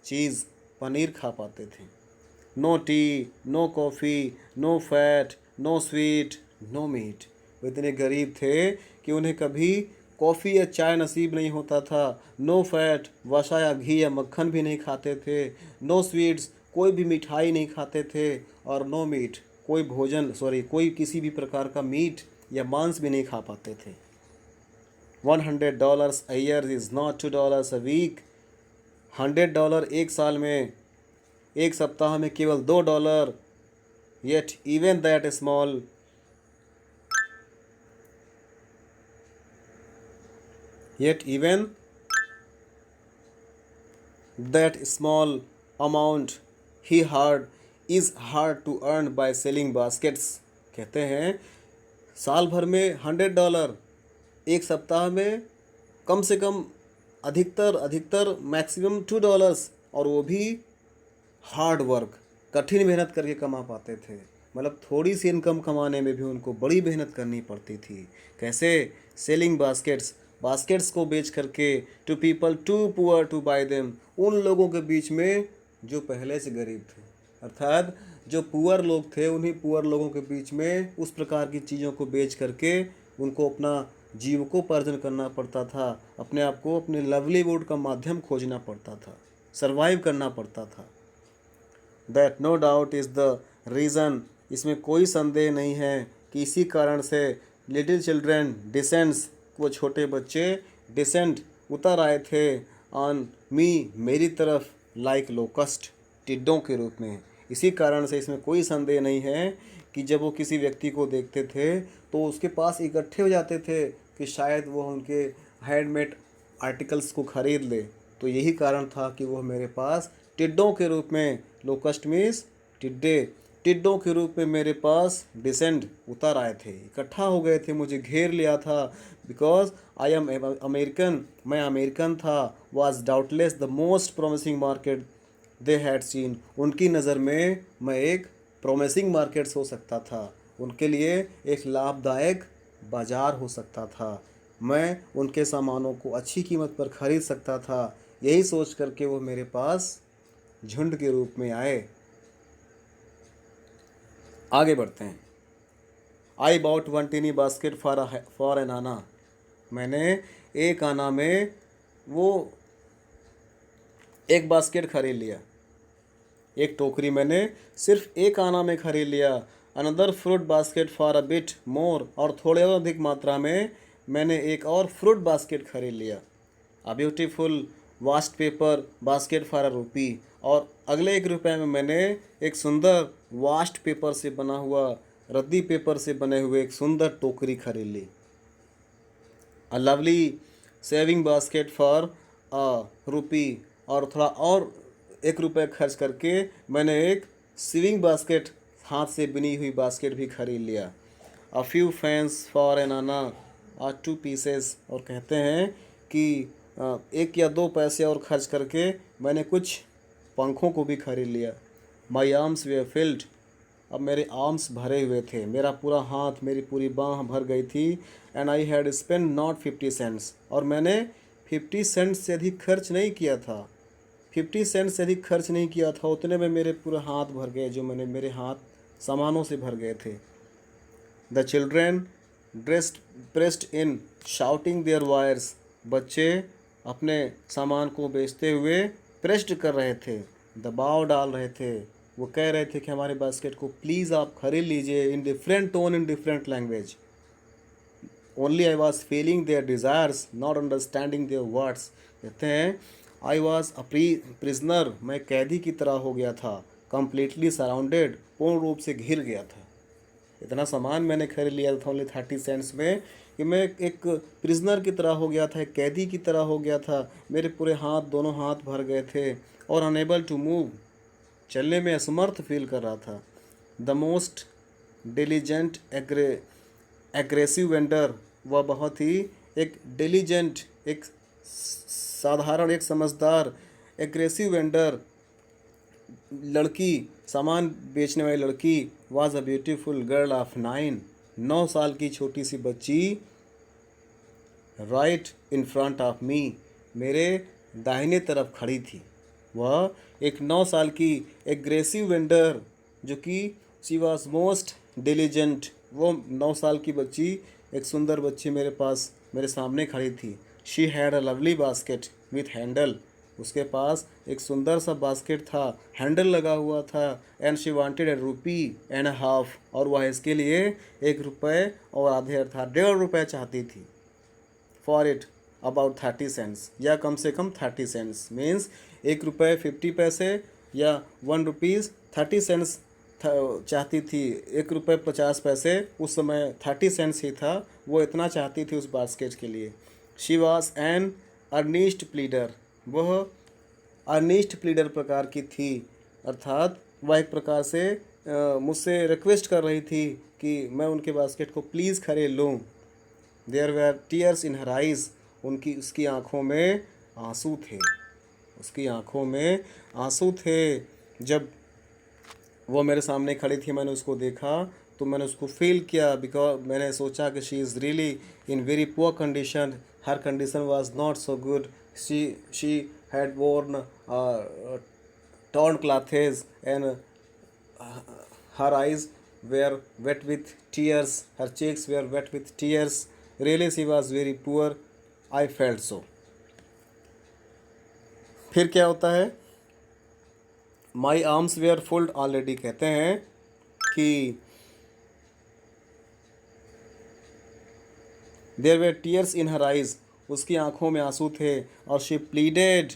चीज़, पनीर खा पाते थे। No tea, no coffee, no fat, no sweet, no meat. वो इतने गरीब थे कि उन्हें कभी कॉफ़ी या चाय नसीब नहीं होता था। नो फैट, वसा या घी या मक्खन भी नहीं खाते थे। नो स्वीट्स, कोई भी मिठाई नहीं खाते थे। और नो मीट, कोई भोजन कोई किसी भी प्रकार का मीट या मांस भी नहीं खा पाते थे। $100 a year is not $2 a week। $100 एक साल में, एक सप्ताह में केवल $2। Yet even that small, yet even that small amount he had is hard to earn by selling baskets। कहते हैं साल भर में $100, एक सप्ताह में कम से कम, अधिकतर अधिकतर मैक्सिमम $2, और वो भी हार्ड वर्क, कठिन मेहनत करके कमा पाते थे। मतलब थोड़ी सी इनकम कमाने में भी उनको बड़ी मेहनत करनी पड़ती थी। कैसे? सेलिंग बास्केट्स, बास्केट्स को बेच करके, to people too poor to buy them, उन लोगों के बीच में जो पहले से गरीब थे। अर्थात जो पुअर लोग थे, उन्हीं पुअर लोगों के बीच में उस प्रकार की चीज़ों को बेच करके उनको अपना जीविकोपार्जन करना पड़ता था, अपने आप को अपने लवलीवुड का माध्यम खोजना पड़ता था, सर्वाइव करना पड़ता था। That no doubt is the reason, इसमें कोई संदेह नहीं है कि इसी कारण से लिटिल चिल्ड्रेन डिसेंड्स, वो छोटे बच्चे डिसेंड, उतर आए थे, ऑन मी, मेरी तरफ, लाइक लोकस्ट, टिड्डों के रूप में। इसी कारण से इसमें कोई संदेह नहीं है कि जब वो किसी व्यक्ति को देखते थे तो उसके पास इकट्ठे हो जाते थे कि शायद वो उनके हैंडमेड आर्टिकल्स को खरीद ले। तो यही कारण था कि वो मेरे पास टिड्डों के रूप में, लोकस्ट मीन्स टिड्डे, टिड्डों के रूप में मेरे पास डिसेंड, उतर आए थे, इकट्ठा हो गए थे, मुझे घेर लिया था। बिकॉज आई एम अमेरिकन, मैं अमेरिकन था। Was doubtless the most promising market they had seen, उनकी नज़र में मैं एक प्रोमिसिंग मार्केट्स हो सकता था, उनके लिए एक लाभदायक बाज़ार हो सकता था, मैं उनके सामानों को अच्छी कीमत पर ख़रीद सकता था। यही सोच करके वो मेरे पास झुंड के रूप में आए। आगे बढ़ते हैं। I bought 1 tiny basket for an anna, मैंने एक आना में वो एक बास्केट खरीद लिया, एक टोकरी मैंने सिर्फ एक आना में खरीद लिया। Another fruit basket for a bit more, और थोड़े और अधिक मात्रा में मैंने एक और फ्रूट बास्केट खरीद लिया। A beautiful vast paper basket for a rupee, और अगले ₹1 में मैंने एक सुंदर वास्ट पेपर से बना हुआ, रद्दी पेपर से बने हुए एक सुंदर टोकरी खरीद ली। A lovely sewing basket for a rupee, और थोड़ा और ₹1 खर्च करके मैंने एक सीविंग बास्केट, हाथ से बुनी हुई बास्केट भी खरीद लिया। A few fans for an anna और 2 पीसेस, और कहते हैं कि 1 या 2 पैसे और खर्च करके मैंने कुछ पंखों को भी खरीद लिया। माई आर्म्स वे फिल्ड, अब मेरे आर्म्स भरे हुए थे, मेरा पूरा हाथ, मेरी पूरी बाँह भर गई थी। And I had spend not 50 cents, और मैंने 50 सेंट से अधिक खर्च नहीं किया था, 50 सेंट से अधिक खर्च नहीं किया था, उतने में मेरे पूरे हाथ भर गए, जो मैंने, मेरे हाथ सामानों से भर गए थे। The children dressed pressed in shouting their wires, बच्चे अपने सामान को बेचते हुए प्रेस्ड कर रहे थे, दबाव डाल रहे थे। वो कह रहे थे कि हमारे बास्केट को प्लीज़ आप खरीद लीजिए, in different tone, in different language. Only I was feeling their desires, not understanding their words. कहते हैं आई वॉज अ प्रिजनर, मैं कैदी की तरह हो गया था। कम्प्लीटली सराउंडेड, पूर्ण रूप से घिर गया था। इतना सामान मैंने खरीद लिया था ओनली 30 सेंट्स में कि मैं एक प्रिजनर की तरह हो गया था, एक कैदी की तरह हो गया था। मेरे पूरे हाथ, दोनों हाथ भर गए थे, और अनेबल टू मूव, चलने में असमर्थ फील कर रहा था। The most diligent aggressive vendor, वह बहुत ही एक डिलीजेंट, एक साधारण, एक समझदार एग्रेसिव वेंडर लड़की, सामान बेचने वाली लड़की, was a beautiful girl of 9 साल की छोटी सी बच्ची, right in front of me, मेरे दाहिने तरफ खड़ी थी। वह एक 9 साल की एग्रेसिव वेंडर, जो कि शी वॉज मोस्ट डिलीजेंट, वो 9 साल की बच्ची, एक सुंदर बच्ची मेरे पास, मेरे सामने खड़ी थी। She had a lovely basket with handle, उसके पास एक सुंदर सा बास्केट था, हैंडल लगा हुआ था। एंड शी वांटेड ₹1.50, और वह इसके लिए 1 रुपये और आधे अर्थात ₹1.50 चाहती थी। फॉर इट अबाउट 30 सेंट्स, या कम से कम 30 सेंट्स, मीन्स 1 रुपये 50 पैसे या 1 रुपीज़ 30 सेंट्स चाहती थी। 1 रुपये 50 पैसे, उस समय 30 सेंट्स ही था, वो इतना चाहती थी उस बास्केट के लिए। She was an Ernest pleader, वह अर्निस्ट प्लीडर प्रकार की थी, अर्थात वह एक प्रकार से मुझसे रिक्वेस्ट कर रही थी कि मैं उनके बास्केट को प्लीज़ खरीद लूँ। There were tears in her eyes, उसकी आँखों में आंसू थे, उसकी आँखों में आंसू थे। जब वो मेरे सामने खड़ी थी, मैंने उसको देखा तो मैंने उसको फील किया, बिकॉज मैंने सोचा कि she is really in very poor condition, her condition was not so good. She had worn torn clothes and her eyes were wet with tears, her cheeks were wet with tears. Really she was very poor, I felt so. फिर क्या होता है, my arms were filled already, कहते हैं कि there were tears in her eyes, उसकी आंखों में आंसू थे। और she pleaded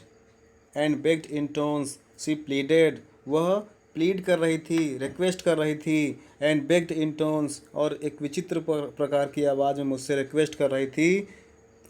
and begged in tones, she pleaded, वह प्लीड कर रही थी, रिक्वेस्ट कर रही थी। एंड बेग्ड इन टोन्स, और एक विचित्र प्रकार की आवाज़ में मुझसे रिक्वेस्ट कर रही थी।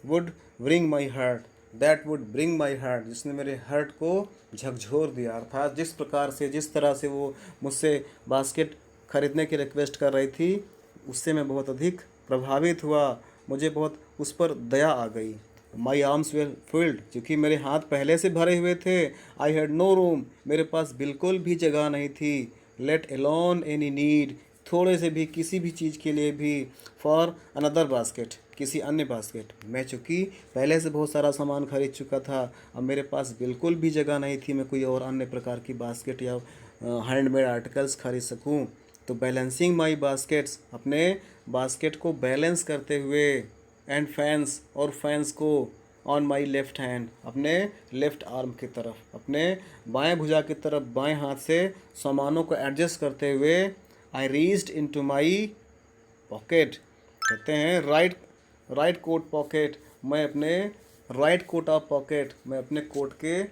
Would bring my heart, that would bring my heart, जिसने मेरे हार्ट को झकझोर दिया। अर्थात जिस प्रकार से, जिस तरह से वो मुझसे बास्केट खरीदने की रिक्वेस्ट कर रही थी, उससे मैं बहुत अधिक प्रभावित हुआ, मुझे बहुत उस पर दया आ गई। माई आर्म्स वेर फिल्ड, क्योंकि मेरे हाथ पहले से भरे हुए थे। आई हैड नो रूम, मेरे पास बिल्कुल भी जगह नहीं थी। लेट अलोन एनी नीड, थोड़े से भी, किसी भी चीज़ के लिए भी। फॉर अनदर बास्केट, किसी अन्य बास्केट, मैं चूँकि पहले से बहुत सारा सामान खरीद चुका था, अब मेरे पास बिल्कुल भी जगह नहीं थी मैं कोई और अन्य प्रकार की बास्केट या हैंडमेड आर्टिकल्स खरीद सकूं। तो बैलेंसिंग माई बास्केट्स, अपने बास्केट को बैलेंस करते हुए, एंड फैंस, और फैंस को, ऑन माई लेफ्ट हैंड, अपने लेफ्ट आर्म की तरफ, अपने बाएं भुजा की तरफ बाएं हाथ से सामानों को एडजस्ट करते हुए, I reached into my pocket, कहते हैं राइट कोट पॉकेट, मैं अपने राइट कोट ऑफ पॉकेट, मैं अपने कोट के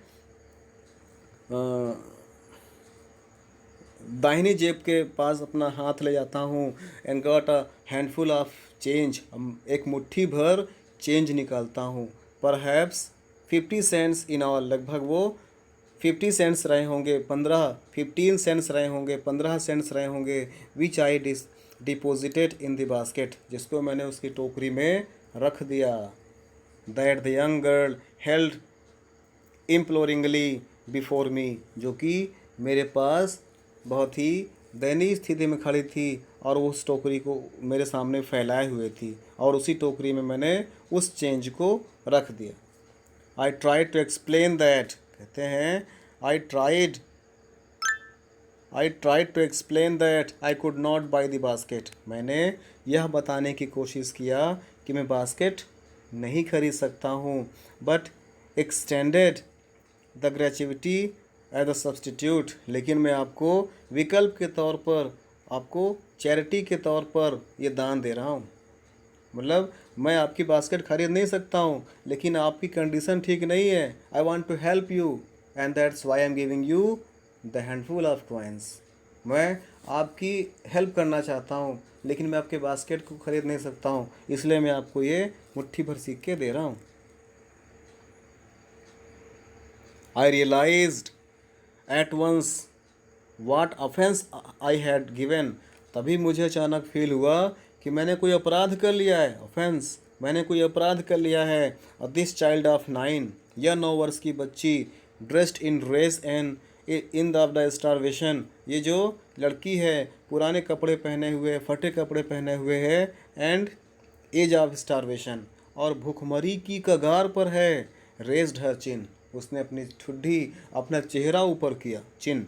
दाहिनी जेब के पास अपना हाथ ले जाता हूँ। And got a handful of change, एक मुट्ठी भर चेंज निकालता हूँ। परहैप्स 50 सेंट्स इन ऑल, लगभग वो 50 सेंट्स रहे होंगे, 15 सेंट्स रहे होंगे, 15 सेंट्स रहे होंगे। Which I deposited in the basket, जिसको मैंने उसकी टोकरी में रख दिया। That the young girl held imploringly before me, जो कि मेरे पास बहुत ही दयनीय स्थिति में खड़ी थी और उस टोकरी को मेरे सामने फैलाए हुए थी, और उसी टोकरी में मैंने उस चेंज को रख दिया। I tried to explain that, कहते हैं I tried to explain that I could not buy the basket, मैंने यह बताने की कोशिश किया कि मैं बास्केट नहीं खरीद सकता हूँ। But extended the gratuity as a substitute, लेकिन मैं आपको विकल्प के तौर पर, आपको चैरिटी के तौर पर ये दान दे रहा हूँ। मतलब मैं आपकी बास्केट खरीद नहीं सकता हूँ, लेकिन आपकी कंडीशन ठीक नहीं है। I want to help you and that's why I am giving you the handful of coins, मैं आपकी हेल्प करना चाहता हूँ, लेकिन मैं आपके बास्केट को खरीद नहीं सकता हूँ, इसलिए मैं आपको ये मुट्ठी भर सिक्के दे रहा हूँ। I realized at once what offence I had given. तभी मुझे अचानक फील हुआ कि मैंने कोई अपराध कर लिया है। ऑफेंस, मैंने कोई अपराध कर लिया है। दिस चाइल्ड ऑफ 9, यह 9 वर्ष की बच्ची, dressed in rags and in the starvation, ये जो लड़की है पुराने कपड़े पहने हुए, फटे कपड़े पहने हुए है, एंड एज ऑफ स्टारवेशन, और भूखमरी की कगार पर है। रेज्ड हर चिन, उसने अपनी ठुड्डी, अपना चेहरा ऊपर किया, चिन,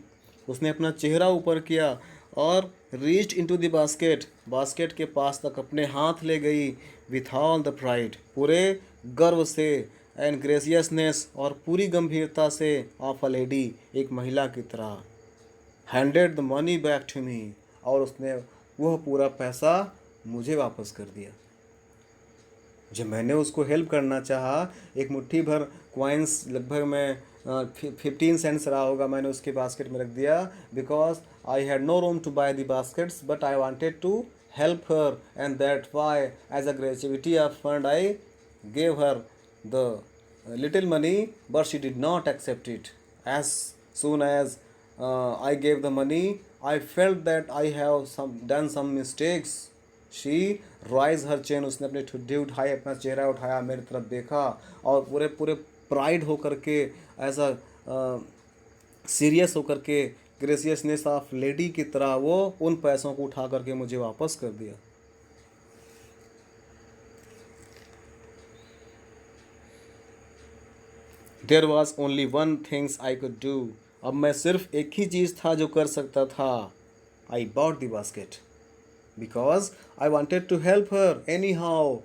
उसने अपना चेहरा ऊपर किया, और reached into the basket, basket के पास तक अपने हाथ ले गई, विथ ऑल द प्राइड, पूरे गर्व से, एंड ग्रेसियसनेस, और पूरी गंभीरता से, ऑफ अ लेडी, एक महिला की तरह, handed the money back to me, और उसने वह पूरा पैसा मुझे वापस कर दिया। जब मैंने उसको हेल्प करना चाहा, एक मुट्ठी भर कॉइन्स, लगभग मैं 15 सेंट्स रहा होगा, मैंने उसके बास्केट में रख दिया, because I had no room to buy the baskets, but I wanted to help her, and that why as a gratuity of fund I gave her the little money, but she did not accept it. As soon as I gave the money, I felt that I have done some mistakes. She raised her chin, उसने अपनी ठुड्डी उठाई, अपना चेहरा उठाया, मेरी तरफ देखा, और पूरे पूरे प्राइड होकर के, ऐसा सीरियस होकर के, ग्रेसियसनेस ऑफ लेडी की तरह वो उन पैसों को उठा करके मुझे वापस कर दिया। There was only one things I could do, अब मैं सिर्फ एक ही चीज़ था जो कर सकता था। I bought the basket because I wanted to help her anyhow,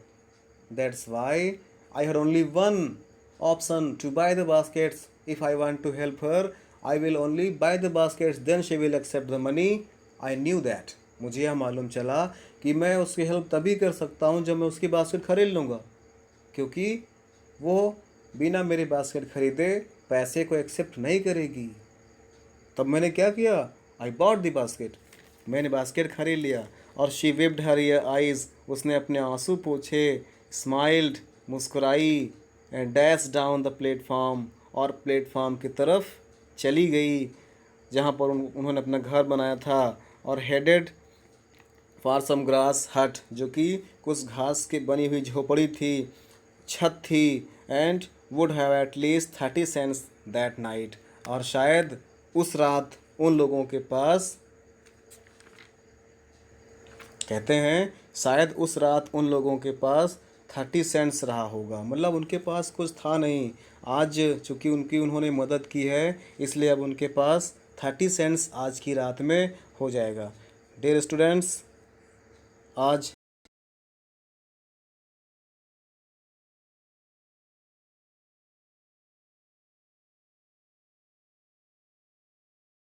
that's why I had only one option to buy the baskets. If I want to help her, I will only buy the baskets, then she will accept the money. I knew that, मुझे यह मालूम चला कि मैं उसकी हेल्प तभी कर सकता हूँ जब मैं उसकी बास्केट खरीद लूँगा, क्योंकि वो बिना मेरे बास्केट खरीदे पैसे को एक्सेप्ट नहीं करेगी। तब मैंने क्या किया? आई बॉट द बास्केट, मैंने बास्केट खरीद लिया। और शी विप्ड हर आइज़, उसने अपने आंसू पोछे, स्माइल्ड, मुस्कुराई, and dash down the platform, और प्लेटफॉर्म की तरफ चली गई जहाँ पर उन्होंने अपना घर बनाया था, और हेडेड फॉर सम ग्रास हट, जो कि कुछ घास की बनी हुई झोपड़ी थी, छत थी, and would have at least 30 cents that night, और शायद उस रात उन लोगों के पास, कहते हैं शायद उस रात उन लोगों के पास 30 सेंट्स रहा होगा, मतलब उनके पास कुछ था नहीं। आज चूँकि उन्होंने मदद की है, इसलिए अब उनके पास 30 सेंट्स आज की रात में हो जाएगा। डियर स्टूडेंट्स, आज